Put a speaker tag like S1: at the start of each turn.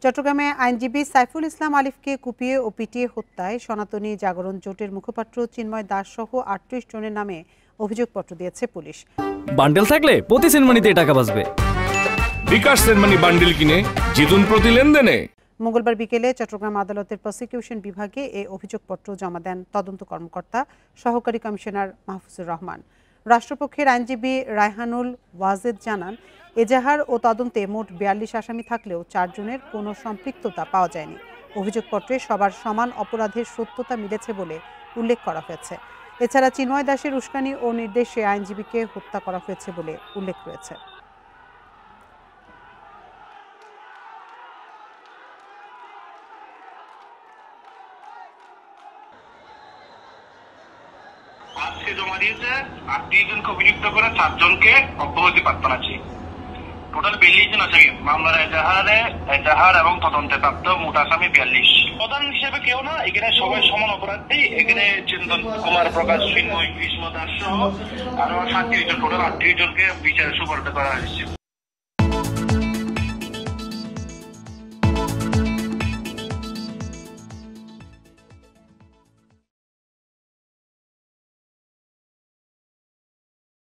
S1: চট্টগ্রামে আইনজীবী সাইফুল ইসলাম আলিফকে কুপিয়ে ও পিটিয়ে হত্যায় সনাতনী জাগরণ জোটের মুখপাত্র চিন্ময় দাস সহ ৩৮ জনের নামে অভিযোগপত্র দিয়েছে পুলিশ।
S2: বান্ডেল থাকলে প্রতি সেনমানিতে টাকা বাঁচবে।
S3: বিকাশ সেনমানি বান্ডেল কিনে জিতুন প্রতি লেনদেনে।
S1: মঙ্গলবার বিকেলে চট্টগ্রাম আদালতের প্রসিকিউশন বিভাগে এই অভিযোগপত্র জমা দেন তদন্ত কর্মকর্তা সহকারী কমিশনার মাহফুজুর রহমান। রাষ্ট্রপক্ষের আইনজীবী রায়হানুল ওয়াজেদ জানান, এজাহার ও তদন্তে মোট ৪২ আসামি থাকলেও ৪ জনের কোনো সম্পৃক্ততা পাওয়া যায়নি। অভিযোগপত্রে সবার সমান অপরাধের সত্যতা মিলেছে বলে উল্লেখ করা হয়েছে। এছাড়া চিন্ময় দাসের উস্কানি ও নির্দেশে আইনজীবীকে হত্যা করা হয়েছে বলে উল্লেখ রয়েছে।
S4: আজকে জমা দিয়েছে ৩৮ জনকে অভিযুক্ত করে ৪ জনকে অব্যাহতি প্রাপ্ত আছে। টোটাল ৪২ জন আসামি মামলার এজাহার এবং তদন্তে প্রাপ্ত মোট আসামি ৪২। প্রধান হিসেবে কেউ না, এখানে সবাই সমান অপরাধী। এখানে চিন্তন কুমার প্রকাশ, চিন্ময় দাস সহ আরো ৩৭ জন, টোটাল ৩৮ জনকে বিচারে সুপারিশ করা হয়েছে।